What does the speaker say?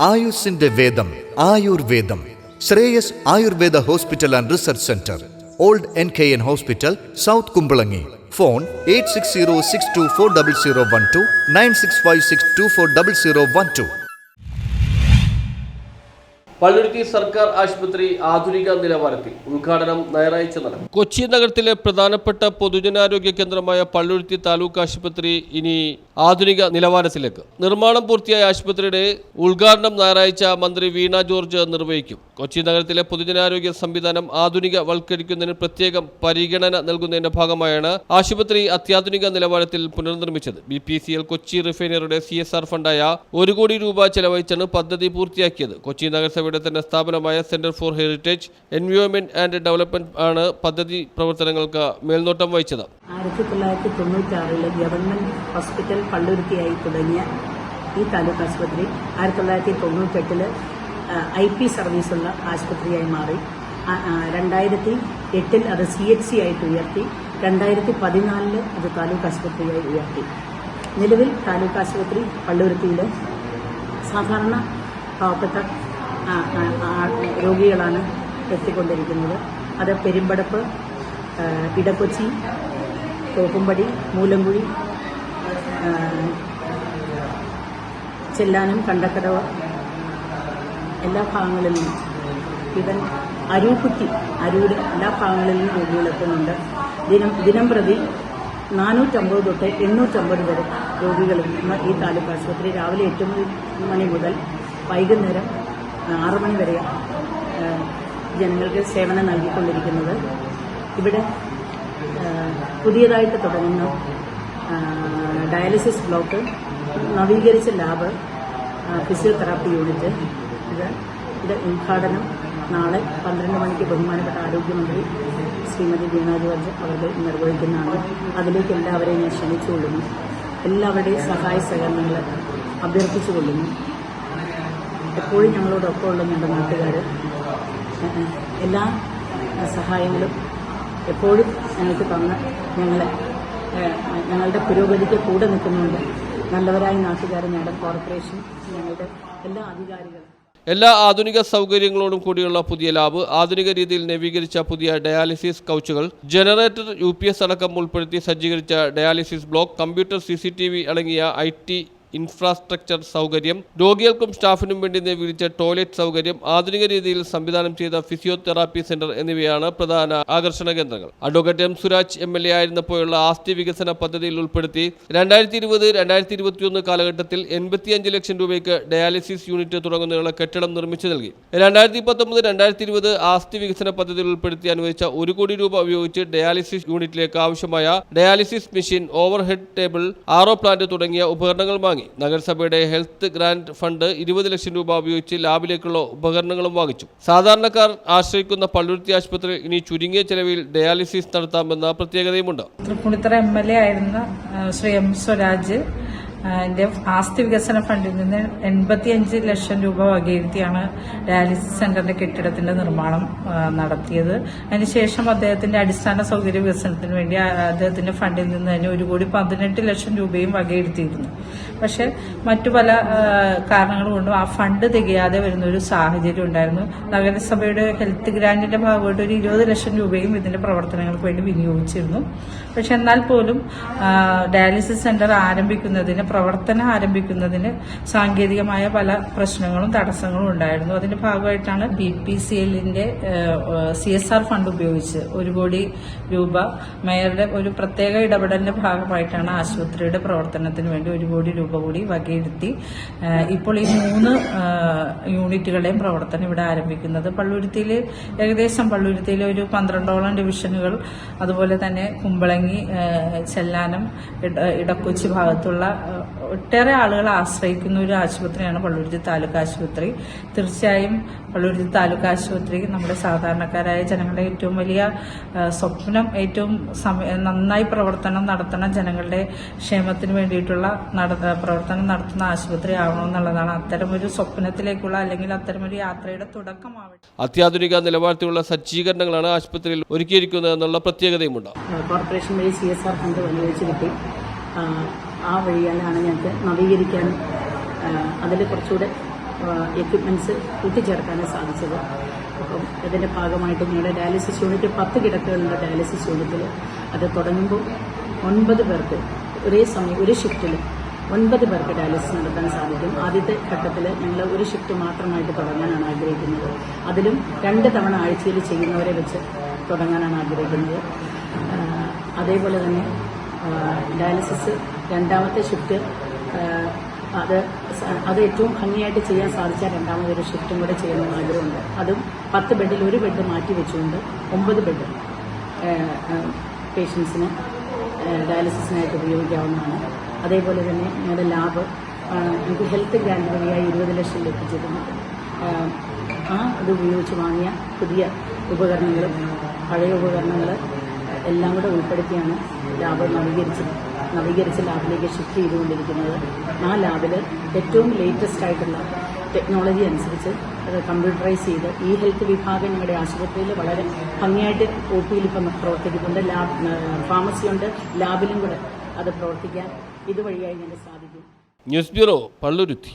ആയുസിന്റെ വേദം ആയുർവേദം. Shreyas Ayurveda hospital and research centre, old NKN hospital, south Kumbalangi. Phone 8606240012 9656240012. Palluruthy സർക്കാർ ആശുപത്രി ആധുനിക നിലവാരത്തിൽ ഉദ്ഘാടനം ഞായറാഴ്ച നടക്കും. കൊച്ചി നഗരത്തിലെ പ്രധാനപ്പെട്ട പൊതുജനാരോഗ്യ കേന്ദ്രമായ പള്ളുരുത്തി താലൂക്ക് ആശുപത്രി ഇനി ആധുനിക നിലവാരത്തിലേക്ക്. നിർമ്മാണം പൂർത്തിയായ ആശുപത്രിയുടെ ഉദ്ഘാടനം ഞായറാഴ്ച മന്ത്രി വീണ ജോർജ് നിർവഹിക്കും. കൊച്ചി നഗരത്തിലെ പൊതുജനാരോഗ്യ സംവിധാനം ആധുനികവൽക്കരിക്കുന്നതിന് പ്രത്യേകം പരിഗണന നൽകുന്നതിന്റെ ഭാഗമായാണ് ആശുപത്രി അത്യാധുനിക നിലവാരത്തിൽ പുനർനിർമ്മിച്ചത്. BPCL കൊച്ചി റിഫൈനറിയുടെ CSR ഫണ്ടായ 1 കോടി രൂപ ചെലവഴിച്ചാണ് പദ്ധതി പൂർത്തിയാക്കിയത്. കൊച്ചി നഗരസഭയുടെ തന്നെ സ്ഥാപനമായ centre for heritage environment and development ആണ് പദ്ധതി പ്രവർത്തനങ്ങൾക്ക് മേൽനോട്ടം വഹിച്ചത്. 1996 ഗവൺമെന്റ് ഹോസ്പിറ്റൽ പള്ളുരുത്തിയായി തുടങ്ങിയ ഈ താലൂക്ക് ആശുപത്രി 1998 IP സർവീസുള്ള ആശുപത്രിയായി മാറി. 2008 അത് CHC ആയിട്ട് ഉയർത്തി. 2014 അത് താലൂക്ക് ആശുപത്രിയായി ഉയർത്തി. നിലവിൽ താലൂക്ക് ആശുപത്രി പള്ളുരുത്തിയിൽ സാധാരണ പാവപ്പെട്ട രോഗികളാണ് എത്തിക്കൊണ്ടിരിക്കുന്നത്. അത് പെരുമ്പടപ്പ്, ഇടക്കൊച്ചി, തോപ്പുംപടി, മൂലംകുഴി, ചെല്ലാനം, കണ്ടക്കടവ് എല്ലാ ഭാഗങ്ങളിൽ നിന്നും, ഇവൻ അരൂര് എല്ലാ ഭാഗങ്ങളിൽ നിന്നും രോഗികളെത്തുന്നുണ്ട്. ദിനം പ്രതി 450 തൊട്ട് 850 വരെ രോഗികൾ ഈ താലൂക്ക് ആശുപത്രി രാവിലെ 8 മണി മുതൽ വൈകുന്നേരം 6 മണി വരെ ജനങ്ങൾക്ക് സേവനം നൽകിക്കൊണ്ടിരിക്കുന്നത്. ഇവിടെ പുതിയതായിട്ട് തുടങ്ങുന്ന ഡയാലിസിസ് ബ്ലോക്ക്, നവീകരിച്ച ലാബ്, ഫിസിയോതെറാപ്പി യൂണിറ്റ്, ഇത് ഉദ്ഘാടനം നാളെ 12 മണിക്ക് ബഹുമാനപ്പെട്ട ആരോഗ്യമന്ത്രി ശ്രീമതി വീണ ജോർജ് അവർ നിർവഹിക്കുന്നതാണ്. അതിലേക്ക് എല്ലാവരെയും ഞാൻ ക്ഷണിച്ചുകൊള്ളുന്നു. എല്ലാവരുടെയും സഹായ സഹകരണങ്ങൾ അഭ്യർത്ഥിച്ചുകൊള്ളുന്നു. എപ്പോഴും ഞങ്ങളോടൊപ്പം ഉള്ള ഞങ്ങളുടെ നാട്ടുകാർ എല്ലാ സഹായങ്ങളും എപ്പോഴും ഞങ്ങൾക്ക് തന്ന് ഞങ്ങളുടെ പുരോഗതിക്ക് കൂടെ നിൽക്കുന്നുണ്ട്. നല്ലവരായ നാട്ടുകാർ, ഞങ്ങളുടെ കോർപ്പറേഷൻ, ഞങ്ങളുടെ എല്ലാ അധികാരികളും. എല്ലാ ആധുനിക സൗകര്യങ്ങളോടും കൂടിയുള്ള പുതിയ ലാബ്, ആധുനിക രീതിയിൽ നവീകരിച്ച പുതിയ ഡയാലിസിസ് കൗച്ചുകൾ, ജനറേറ്റർ, UPS അടക്കം ഉൾപ്പെടുത്തി സജ്ജീകരിച്ച ഡയാലിസിസ് ബ്ലോക്ക്, കമ്പ്യൂട്ടർ, CCTV അടങ്ങിയ IT ഇൻഫ്രാസ്ട്രക്ചർ സൗകര്യം, രോഗികൾക്കും സ്റ്റാഫിനും വേണ്ടി നവീകരിച്ച ടോയ്ലറ്റ് സൗകര്യം, ആധുനിക രീതിയിൽ സംവിധാനം ചെയ്ത ഫിസിയോതെറാപ്പി സെന്റർ എന്നിവയാണ് പ്രധാന ആകർഷണ കേന്ദ്രങ്ങൾ. Advocate M. സുരാജ് MLA ആയിരുന്നപ്പോഴുള്ള ആസ്തി വികസന പദ്ധതിയിൽ ഉൾപ്പെടുത്തി 2020-2021 കാലഘട്ടത്തിൽ 85 ലക്ഷം രൂപയ്ക്ക് ഡയാലിസിസ് യൂണിറ്റ് തുടങ്ങുന്നതിനുള്ള കെട്ടിടം നിർമ്മിച്ചു നൽകി. 2019-2020 ആസ്തി വികസന പദ്ധതിയിൽ ഉൾപ്പെടുത്തി അനുവദിച്ച 1 കോടി രൂപ ഉപയോഗിച്ച് ഡയാലിസിസ് യൂണിറ്റിലേക്ക് ആവശ്യമായ dialysis machine, overhead table, RO plant തുടങ്ങിയ ഉപകരണങ്ങൾ വാങ്ങി. നഗരസഭയുടെ ഹെൽത്ത് ഗ്രാന്റ് ഫണ്ട് 20 ലക്ഷം രൂപ ഉപയോഗിച്ച് ലാബിലേക്കുള്ള ഉപകരണങ്ങളും വാങ്ങിച്ചു. സാധാരണക്കാർ ആശ്രയിക്കുന്ന പള്ളുരുത്തി ആശുപത്രി ഇനി ചുരുങ്ങിയ ചെലവിൽ ഡയാലിസിസ് നടത്താമെന്ന പ്രത്യേകതയുമുണ്ട്. തൃപ്പൂണിത്തുറ MLA ആയിരുന്ന ശ്രീ M. സ്വരാജ് ആസ്തി വികസന ഫണ്ടിൽ നിന്ന് 85 ലക്ഷം രൂപ വകയിരുത്തിയാണ് ഡയാലിസിസ് സെന്ററിന്റെ കെട്ടിടത്തിന്റെ നിർമ്മാണം നടത്തിയത്. അതിനുശേഷം അദ്ദേഹത്തിന്റെ അടിസ്ഥാന സൗകര്യ വികസനത്തിന് വേണ്ടി അദ്ദേഹത്തിന്റെ ഫണ്ടിൽ നിന്ന് തന്നെ 1,18 ലക്ഷം രൂപയും വകയിരുത്തിയിരുന്നു. പക്ഷെ മറ്റു പല കാരണങ്ങൾ കൊണ്ടും ആ ഫണ്ട് തികയാതെ വരുന്ന ഒരു സാഹചര്യം ഉണ്ടായിരുന്നു. നഗരസഭയുടെ ഹെൽത്ത് ഗ്രാന്റിന്റെ ഭാഗമായിട്ട് 20 ലക്ഷം രൂപയും ഇതിന്റെ പ്രവർത്തനങ്ങൾക്ക് വേണ്ടി വിനിയോഗിച്ചിരുന്നു. പക്ഷെ എന്നാൽ പോലും ഡയാലിസിസ് സെന്റർ പ്രവർത്തനം ആരംഭിക്കുന്നതിന് സാങ്കേതികമായ പല പ്രശ്നങ്ങളും തടസ്സങ്ങളും ഉണ്ടായിരുന്നു. അതിന്റെ ഭാഗമായിട്ടാണ് BPCLന്റെ CSR ഫണ്ട് ഉപയോഗിച്ച് 1 കോടി രൂപ മേയറുടെ ഒരു പ്രത്യേക ഇടപെടലിന്റെ ഭാഗമായിട്ടാണ് ആശുപത്രിയുടെ പ്രവർത്തനത്തിന് വേണ്ടി 1 കോടി രൂപ കൂടി വകയിരുത്തി ഇപ്പോൾ ഈ 3 യൂണിറ്റുകളുടെയും പ്രവർത്തനം ഇവിടെ ആരംഭിക്കുന്നത്. പള്ളുരുത്തിയിലെ ഒരു 12ഓളം ഡിവിഷനുകൾ, അതുപോലെ തന്നെ കുമ്പളങ്ങി, ചെല്ലാനം, ഇടക്കൊച്ചി ഭാഗത്തുള്ള ഒട്ടേറെ ആളുകൾ ആശ്രയിക്കുന്ന ഒരു ആശുപത്രിയാണ് പള്ളുരുത്തി താലൂക്ക് ആശുപത്രി. തീർച്ചയായും പള്ളുരുത്തി താലൂക്ക് ആശുപത്രി നമ്മുടെ സാധാരണക്കാരായ ജനങ്ങളുടെ ഏറ്റവും വലിയ സ്വപ്നം, ഏറ്റവും നന്നായി പ്രവർത്തനം നടത്തണ, ജനങ്ങളുടെ ക്ഷേമത്തിന് വേണ്ടിയിട്ടുള്ള പ്രവർത്തനം നടത്തുന്ന ആശുപത്രി ആവണമെന്നുള്ളതാണ്. അത്തരമൊരു സ്വപ്നത്തിലേക്കുള്ള അല്ലെങ്കിൽ അത്തരമൊരു യാത്രയുടെ തുടക്കമാവട്ടെ. അത്യാധുനിക നിലവാരത്തിലുള്ള സജ്ജീകരണങ്ങളാണ് ആശുപത്രിയിൽ ഒരുക്കിയിരിക്കുന്നത് എന്നുള്ള പ്രത്യേകതയുമുണ്ട്. കോർപ്പറേഷൻ വഴി CSR ഫണ്ട് അനുവദിച്ച് കിട്ടി. ആ വഴിയാണ് ഞങ്ങൾക്ക് നവീകരിക്കാനും അതിൽ കുറച്ചുകൂടെ എക്യുപ്മെൻറ്റ്സ് കൂട്ടിച്ചേർക്കാനും സാധിച്ചത്. അപ്പം ഇതിൻ്റെ ഭാഗമായിട്ട് ഞങ്ങളുടെ ഡയാലിസിസ് യൂണിറ്റ് 10 കിടക്കുകളുള്ള ഡയാലിസിസ് യൂണിറ്റിൽ അത് തുടങ്ങുമ്പോൾ 9 പേർക്ക് ഒരേ സമയം ഒരു ഷിഫ്റ്റിൽ 9 പേർക്ക് ഡയാലിസിസ് നടത്താൻ സാധിക്കും. ആദ്യത്തെ ഘട്ടത്തിൽ ഞങ്ങൾ ഒരു ഷിഫ്റ്റ് മാത്രമായിട്ട് തുടങ്ങാനാണ് ആഗ്രഹിക്കുന്നത്. അതിലും 2 തവണ ആഴ്ചയിൽ ചെയ്യുന്നവരെ വെച്ച് തുടങ്ങാനാണ് ആഗ്രഹിക്കുന്നത്. അതേപോലെ തന്നെ ഡയാലിസിസ് രണ്ടാമത്തെ ഷിഫ്റ്റ് അത് ഏറ്റവും ഭംഗിയായിട്ട് ചെയ്യാൻ സാധിച്ചാൽ രണ്ടാമതൊരു ഷിഫ്റ്റും കൂടെ ചെയ്യണമെന്ന് ആഗ്രഹമുണ്ട്. അതും 10 ബെഡിൽ ഒരു ബെഡ് മാറ്റി വെച്ചുകൊണ്ട് 9 ബെഡ് പേഷ്യൻസിന് ഡയാലിസിസിനായിട്ട് ഉപയോഗിക്കാവുന്നതാണ്. അതേപോലെ തന്നെ ഞങ്ങളുടെ ലാബ് നമുക്ക് ഹെൽത്ത് ഗ്രാൻഡ് വഴിയായി 20 ലക്ഷം ലഭിച്ചിരുന്നു. അത് ഉപയോഗിച്ച് വാങ്ങിയ പുതിയ ഉപകരണങ്ങളും പഴയ ഉപകരണങ്ങൾ എല്ലാം കൂടെ ഉൾപ്പെടുത്തിയാണ് ലാബ് നവീകരിച്ച ലാബിലേക്ക് ഷിഫ്റ്റ് ചെയ്തുകൊണ്ടിരിക്കുന്നത്. ആ ലാബിൽ ഏറ്റവും ലേറ്റസ്റ്റ് ആയിട്ടുള്ള ടെക്നോളജി അനുസരിച്ച് അത് കമ്പ്യൂട്ടറൈസ് ചെയ്ത് ഈ ഹെൽത്ത് വിഭാഗം ഞങ്ങളുടെ ആശുപത്രിയിൽ വളരെ ഭംഗിയായിട്ട് OP-യിൽ ഇപ്പം പ്രവർത്തിക്കുന്നുണ്ട്. ഫാർമസിയുണ്ട്, ലാബിലും കൂടെ അത് പ്രവർത്തിക്കാൻ ഇതുവഴിയായി ഞങ്ങൾക്ക് സാധിക്കും. News bureau, Palluruthy.